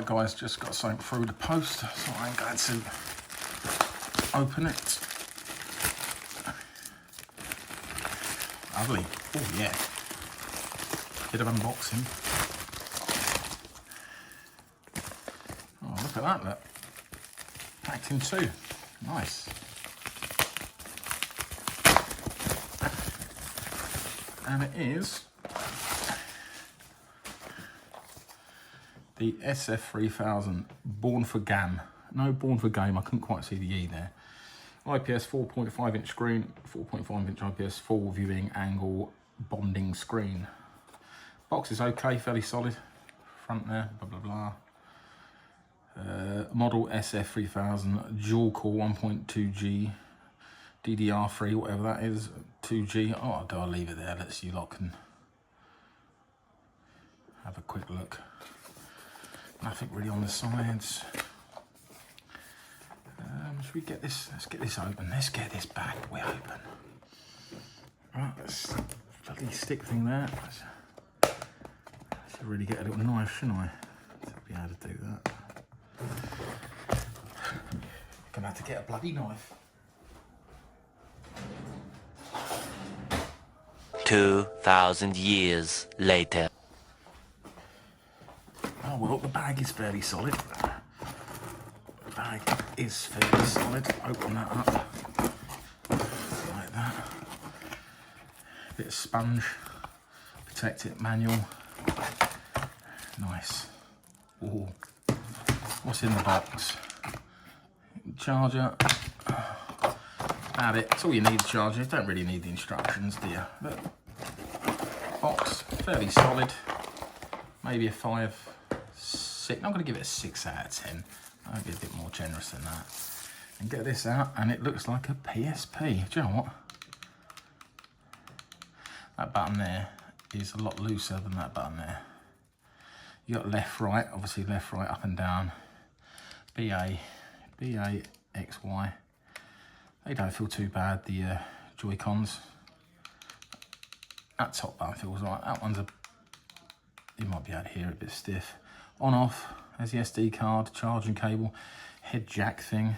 Right guys, just got something through the post, so I'm going to open it. Lovely. Oh yeah. Bit of unboxing. Oh, look at that, look. Packed in two. Nice. And it is the SF300 Born for Gam. No, Born for Game, I couldn't quite see the E there. IPS 4.5 inch screen, 4.5 inch IPS full viewing angle bonding screen. Box is okay, fairly solid. Front there, blah blah blah. Model SF300 dual core 1.2G DDR3, whatever that is, 2G. Oh, I'll leave it there. Let's you lot can have a quick look. Nothing really on the sides. Should we get this? Let's get this open. Let's get this bad boy open. Right, let's bloody stick thing there. I should really get a little knife, shouldn't I? To be able to do that. Gonna have to get a bloody knife. 2,000 years later. Oh well, the bag is fairly solid. The bag is fairly solid. Open that up. Like that. Bit of sponge. Protect it, manual. Nice. Ooh. What's in the box? Charger. About it. That's all you need, the charger. You don't really need the instructions, do you? But box, fairly solid. Maybe a 5, 6. I'm going to give it a 6 out of 10. I'll be a bit more generous than that. And get this out, and it looks like a PSP. Do you know what? That button there is a lot looser than that button there. You got left, right, obviously left, right, up and down. BA, X, Y. They don't feel too bad, the Joy-Cons. That top button feels right. That one's you might be able to hear it a bit stiff. On, off, there's the SD card, charging cable, head jack thing.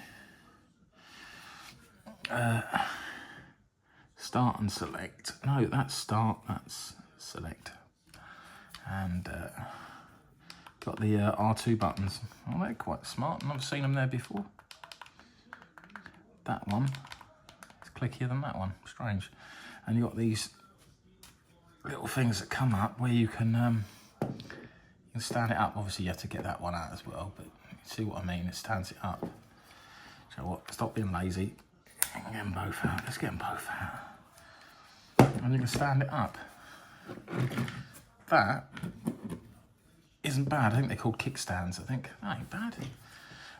Start and select. No, that's start, that's select. And got the R2 buttons. Oh, they're quite smart. I've never seen them there before. That one is clickier than that one. Strange. And you got these little things that come up where you can stand it up. Obviously, you have to get that one out as well. But you see what I mean? It stands it up. So what? Stop being lazy. Get them both out. Let's get them both out. And you can stand it up. That isn't bad. I think they're called kickstands. I think that ain't bad.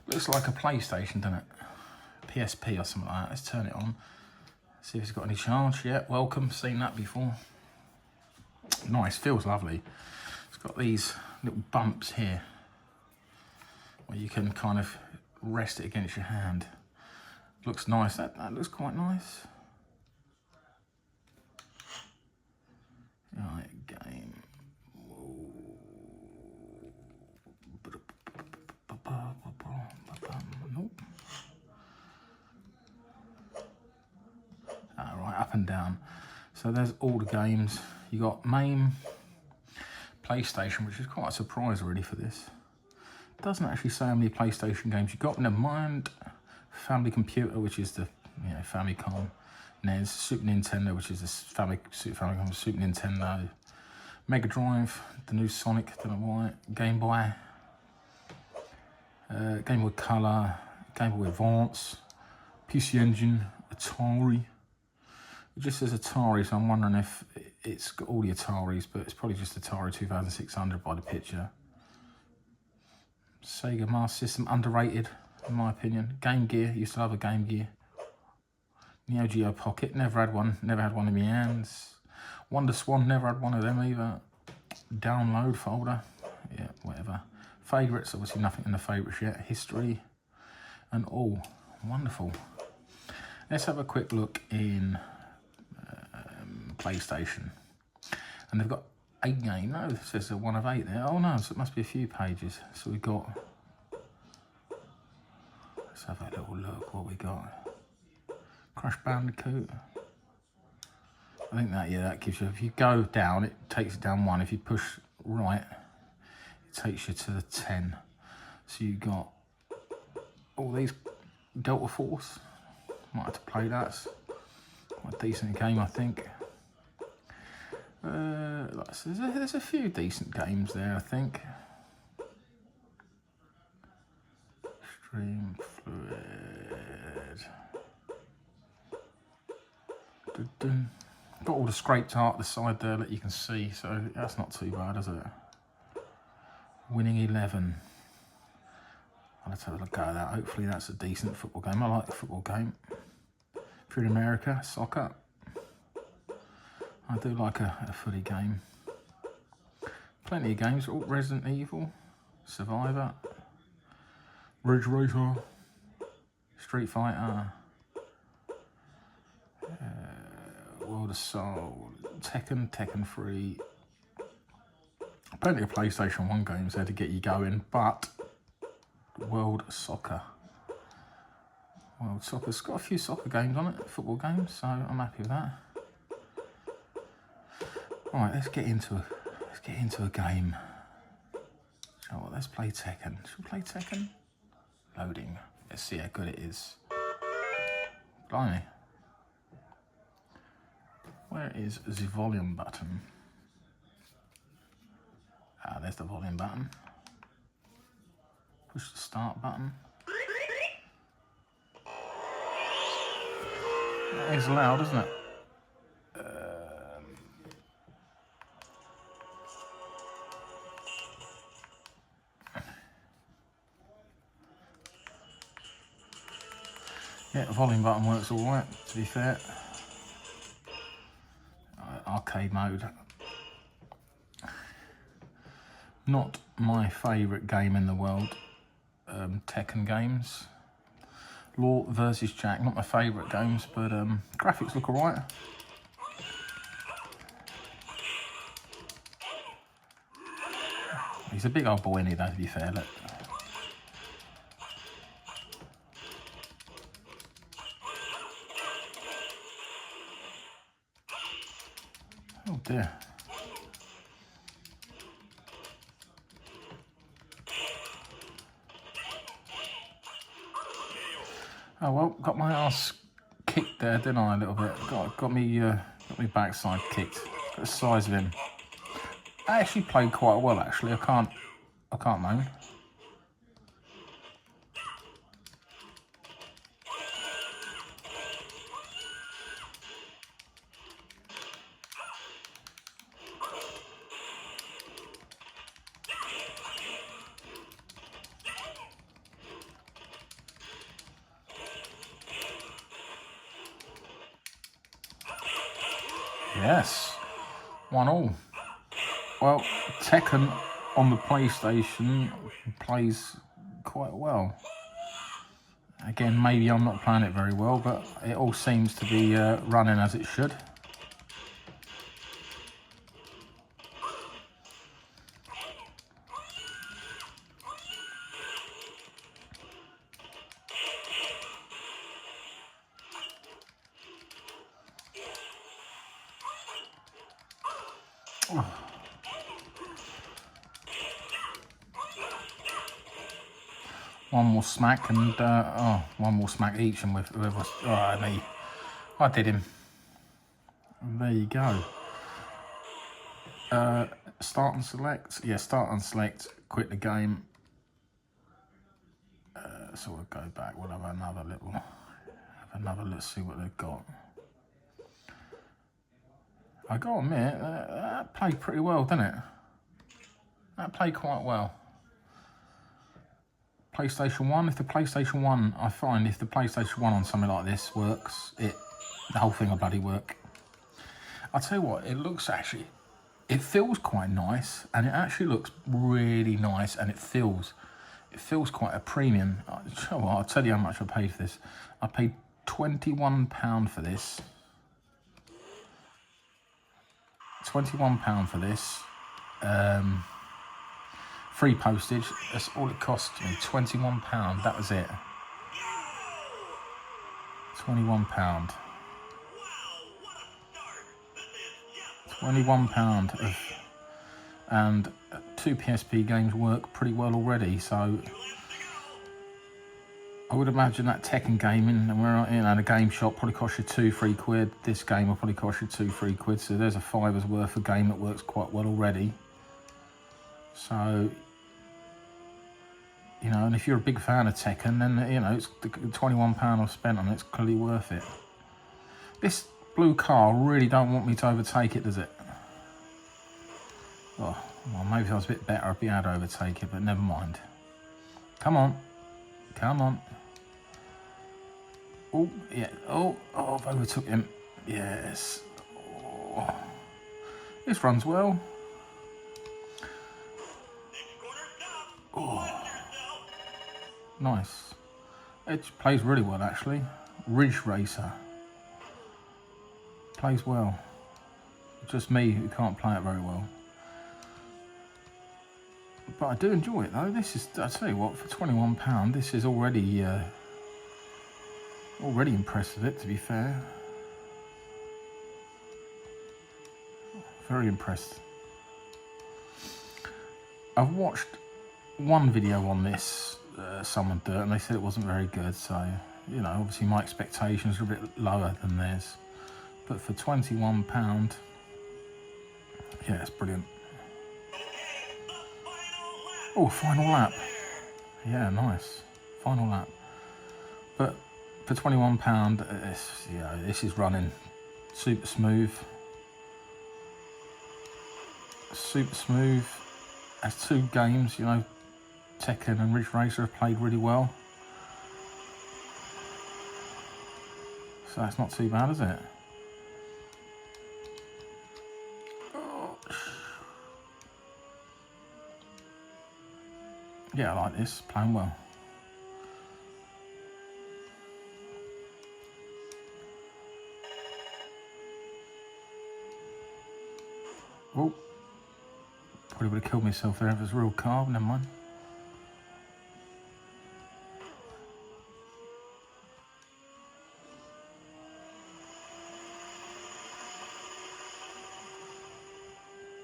Looks like a PlayStation, doesn't it? PSP or something like that. Let's turn it on. See if it's got any charge. Yeah, welcome. Seen that before. Nice. Feels lovely. It's got these little bumps here where you can kind of rest it against your hand. Looks nice. That looks quite nice. Right, game. Nope. Right, up and down. So there's all the games. You got main, PlayStation, which is quite a surprise really for this. It doesn't actually say how many PlayStation games you got. Never mind. Family Computer, which is the Famicom, NES, Super Nintendo, which is the Famicom, Super Nintendo, Mega Drive, the new Sonic, don't know why, Game Boy, Game Boy Color, Game Boy Advance, PC Engine, Atari. It just says Atari, so I'm wondering if it's got all the Ataris, but it's probably just Atari 2600 by the picture. Sega Master System, underrated in my opinion. Game Gear, used to love a Game Gear. Neo Geo Pocket, never had one in my hands. Wonder Swan, never had one of them either. Download folder, yeah, whatever. Favourites, obviously nothing in the favourites yet. History and all. Wonderful. Let's have a quick look in PlayStation. And they've got 8 game. No, it says a 1 of 8 there. Oh no, so it must be a few pages. So we got. Let's have a little look. What we got? Crash Bandicoot. I think that, yeah, that gives you. If you go down, it takes it down 1. If you push right, it takes you to the 10. So you got all these Delta Force. Might have to play that. It's quite a decent game, I think. There's a few decent games there, I think. Stream Fluid. Got all the scraped art at the side there that you can see, so that's not too bad, is it? Winning 11. I'll have to have a look at that. Hopefully that's a decent football game. I like a football game. If you're in America, soccer. I do like a footy game. Plenty of games. Oh, Resident Evil, Survivor, Ridge Racer, Street Fighter, World of Soul, Tekken 3. Plenty of PlayStation 1 games there to get you going, but World Soccer's got a few soccer games on it, football games, so I'm happy with that. Right, let's get into a game. So what? Let's play Tekken. Should we play Tekken? Loading. Let's see how good it is. Blimey. Where is the volume button? Ah, there's the volume button. Push the start button. That is loud, isn't it? Yeah, the volume button works all right, to be fair. Arcade mode. Not my favourite game in the world, Tekken games. Law versus Jack, not my favourite games, but graphics look alright. He's a big old boy, isn't he, though, to be fair. Look. Oh dear. Oh well, got my ass kicked there, didn't I? A little bit. Got me backside kicked. Got the size of him. I actually played quite well. Actually, I can't moan. Yes, 1-1. Well, Tekken on the PlayStation plays quite well. Again, maybe I'm not playing it very well, but it all seems to be running as it should. Oh. One more smack and one more smack each, and with whoever. Oh, me. I did him. There you go. Start and select. Yeah, start and select. Quit the game. So we'll go back. We'll have another little. Let's see what they've got. I gotta admit, that played pretty well, didn't it? That played quite well. PlayStation 1, if the PlayStation 1, I find if the PlayStation 1 on something like this works, the whole thing will bloody work. I'll tell you what, it feels quite nice, and it actually looks really nice, and it feels quite a premium. I'll tell you how much I paid for this. I paid £21 for this. £21 for this. Free postage. That's all it cost me. £21. That was it. £21. £21 of, and 2 PSP games work pretty well already. So I would imagine that Tekken gaming, and we're in a game shop, probably cost you £2-3. This game will probably cost you £2-3. So there's a £5's worth of game that works quite well already. So, you know, and if you're a big fan of Tekken, then, you know, it's the £21 I've spent on it's clearly worth it. This blue car really don't want me to overtake it, does it? Oh, well, maybe if I was a bit better, I'd be able to overtake it, but never mind. Come on. Come on. Oh, yeah. Oh, I've overtook him. Yes. Oh. This runs well. Oh. Nice. It plays really well, actually. Ridge Racer. Plays well. Just me who can't play it very well. But I do enjoy it, though. This is, I tell you what, for £21, this is already impressed with it, to be fair. Very impressed. I've watched one video on this, Someone Dirt, and they said it wasn't very good, so, you know, obviously my expectations are a bit lower than theirs. But for £21, yeah, it's brilliant. Oh, final lap. Yeah, nice. Final lap. But for £21, yeah, this is running super smooth. Super smooth. As 2 games, you know, Tekken and Ridge Racer have played really well. So that's not too bad, is it? Yeah, I like this, playing well. Oh, probably would have killed myself there if it was a real car, but never mind.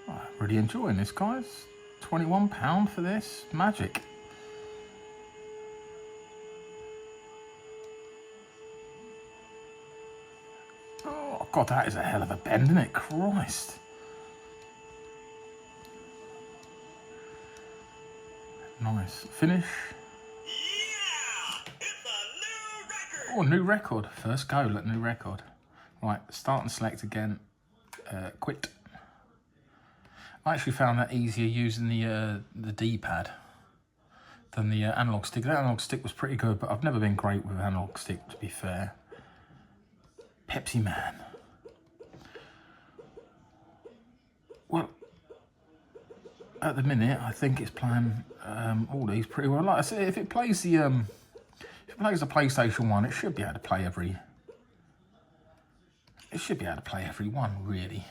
Oh, really enjoying this, guys. £21 for this, magic. Oh God, that is a hell of a bend, isn't it? Christ. Nice. Finish. Yeah, it's a new record. Oh, new record. First go, look, new record. Right, start and select again. Quit. I actually found that easier using the D-pad than the analog stick. The analog stick was pretty good, but I've never been great with analog stick, to be fair. Pepsi Man. Well, at the minute, I think it's playing all these pretty well. Like I said, if it plays the PlayStation 1, it should be able to play every. It should be able to play every one, really.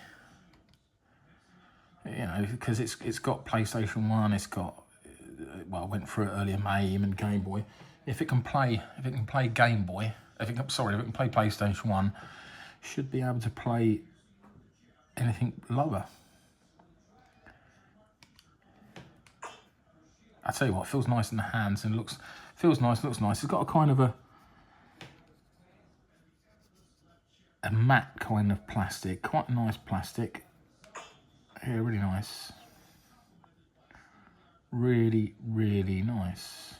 You know, because it's got PlayStation 1, it's got, well, I went through it earlier, MAME and Game Boy. If it can play Game Boy, if it can play PlayStation 1, it should be able to play anything lower. I tell you what, it feels nice in the hands and looks nice. It's got a kind of a matte kind of plastic, quite a nice plastic. Yeah, really nice. Really, really nice.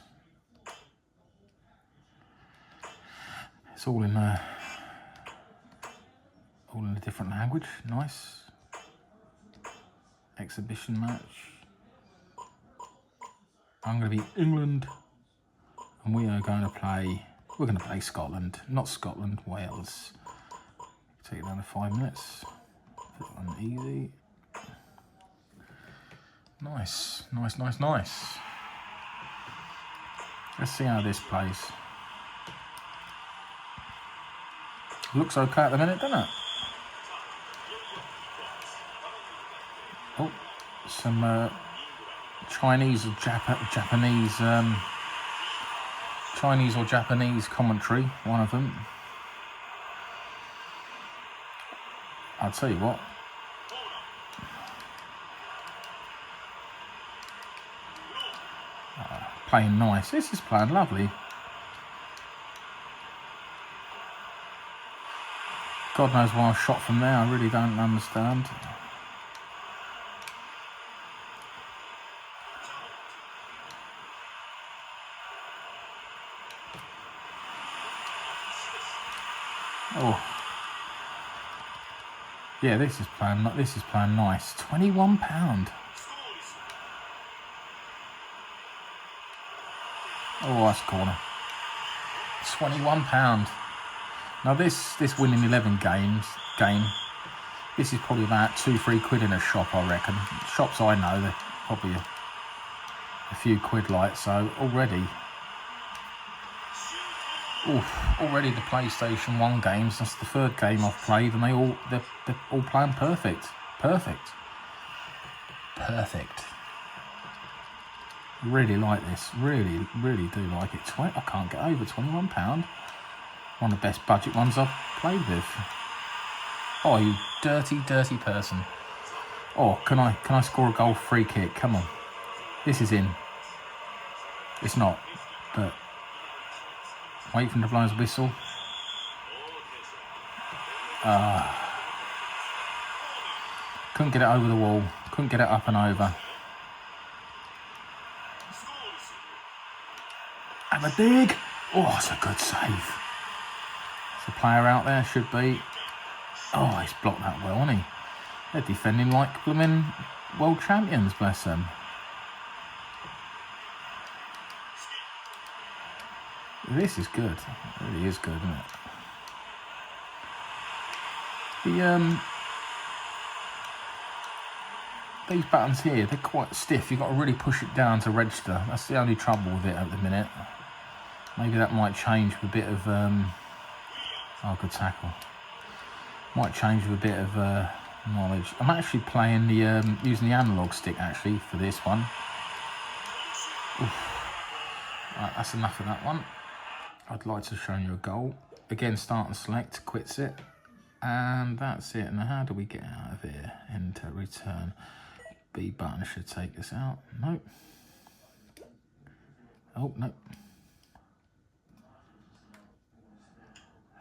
It's all in a different language. Nice. Exhibition match. I'm going to be England, and we are going to play. We're going to play Scotland, not Scotland, Wales. Take it down to 5 minutes. Put it on easy. Nice, nice, nice, nice. Let's see how this plays. Looks okay at the minute, doesn't it? some Chinese or Japanese, Chinese or Japanese commentary, one of them. I'll tell you what. Playing nice. This is playing lovely. God knows why I shot from there. I really don't understand. Oh. Yeah, this is playing nice. £21. Oh, that's a corner. £21. Now this winning 11 game, this is probably about 2-3 quid in a shop, I reckon. Shops I know, they're probably a few quid like, so already the PlayStation 1 games, that's the third game I've played, and they're all playing perfect. Really like this, really do like it. I can't get over £21. One of the best budget ones I've played with. Oh, you dirty person. Oh, can I score a goal free kick? Come on. This is in. It's not, but wait for him to blow his whistle. Couldn't get it over the wall. Couldn't get it up and over. And a dig. Oh, it's a good save. There's a player out there, should be. Oh, he's blocked that well, hasn't he? They're defending like blooming world champions, bless them. This is good. It really is good, isn't it? These buttons here, they're quite stiff. You've got to really push it down to register. That's the only trouble with it at the minute. Maybe that might change with a bit of oh, good tackle. Might change with a bit of knowledge. I'm actually playing the using the analog stick actually for this one. Right, that's enough of that one. I'd like to show you a goal. Again, start and select, quits it. And that's it. Now how do we get out of here? Enter, return. B button should take us out. Nope. Oh, nope.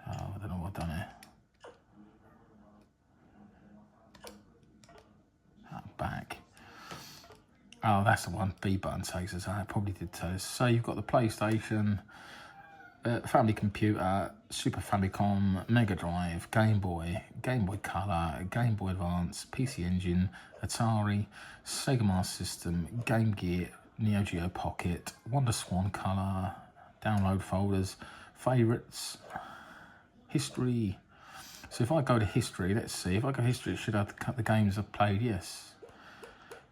Oh, I don't know what I've done here. Back. Oh, that's the one. B button takes us out. I probably did tell us. So you've got the PlayStation, family computer, Super Famicom, Mega Drive, Game Boy Color, Game Boy Advance, PC Engine, Atari, Sega Master System, Game Gear, Neo Geo Pocket, Wonder Swan Color, download folders, favorites, history. So if I go to history, let's see. If I go to history, it should have the games I've played. Yes.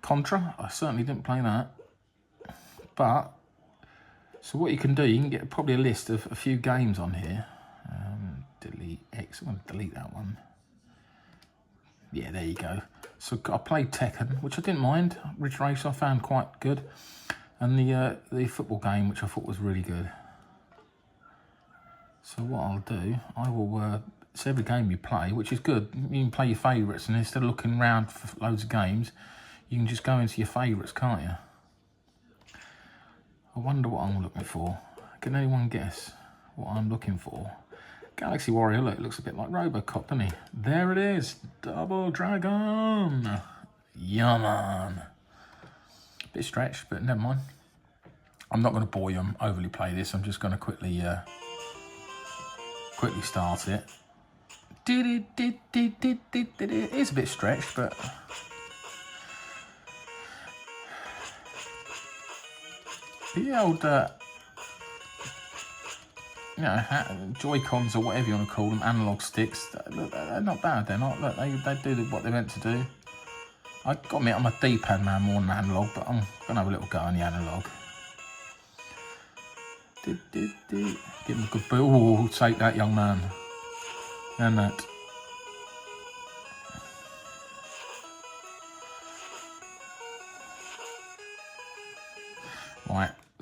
Contra, I certainly didn't play that. But, so what you can do, you can get probably a list of a few games on here. Delete X, I'm going to delete that one. Yeah, there you go. So I played Tekken, which I didn't mind. Ridge Race I found quite good. And the football game, which I thought was really good. So what I'll do, I will, it's every game you play, which is good. You can play your favourites, and instead of looking around for loads of games, you can just go into your favourites, can't you? I wonder what I'm looking for. Can anyone guess what I'm looking for? Galaxy Warrior, look, it looks a bit like Robocop, doesn't he? There it is, Double Dragon. Yeah, man. Bit stretched, but never mind. I'm not going to bore you and overly play this. I'm just going to quickly start it. It is a bit stretched, but the old, you know, Joy-Cons or whatever you want to call them, analog sticks, they're not bad. They're not. Look, they do what they're meant to do. I got to admit, I'm a D-pad man more than analog, but I'm going to have a little go on the analog. Give him a good boot. Oh, take that, young man. And that.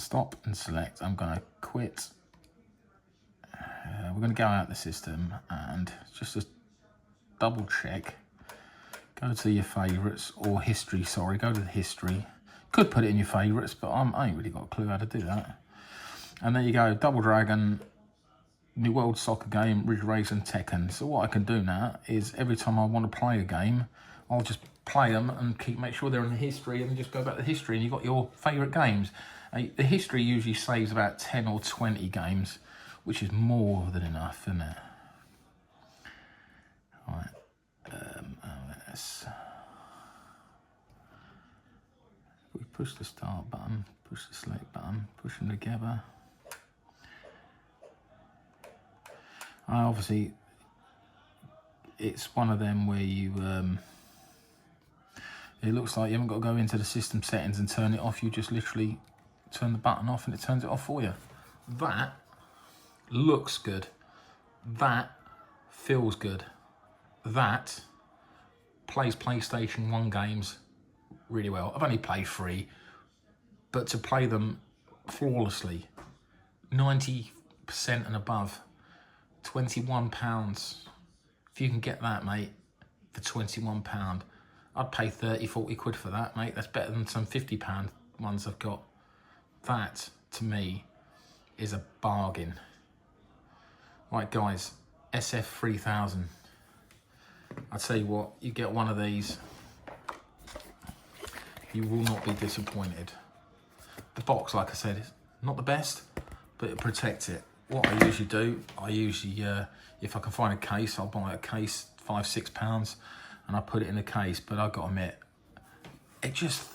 stop and select. I'm going to quit. We're going to go out the system and just to double check. Go to your favourites or history, sorry, go to the history. Could put it in your favourites, but I ain't really got a clue how to do that. And there you go, Double Dragon, New World Soccer Game, Ridge Race and Tekken. So what I can do now is every time I want to play a game, I'll just play them and make sure they're in the history and just go back to history and you've got your favourite games. The history usually saves about 10 or 20 games, which is more than enough, isn't it? All right. We push the start button, push the select button, push them together. Obviously, it's one of them where you, it looks like you haven't got to go into the system settings and turn it off. You just literally turn the button off and it turns it off for you. That looks good. That feels good. That plays PlayStation 1 games really well. I've only played 3, but to play them flawlessly, 90% and above, £21. If you can get that, mate, for £21, I'd pay 30, 40 quid for that, mate. That's better than some £50 ones I've got. That, to me, is a bargain. Right, guys, SF300. I tell you what, you get one of these, you will not be disappointed. The box, like I said, is not the best, but it protects it. What I usually do, if I can find a case, I'll buy a case, £5, £6, and I put it in a case. But I've got to admit, it just,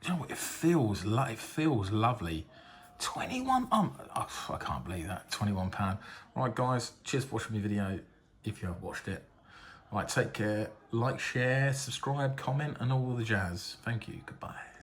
you know what, it feels lovely. 21, I can't believe that, £21. Right, guys, cheers for watching my video, if you have watched it. Right, take care, like, share, subscribe, comment, and all the jazz. Thank you, goodbye.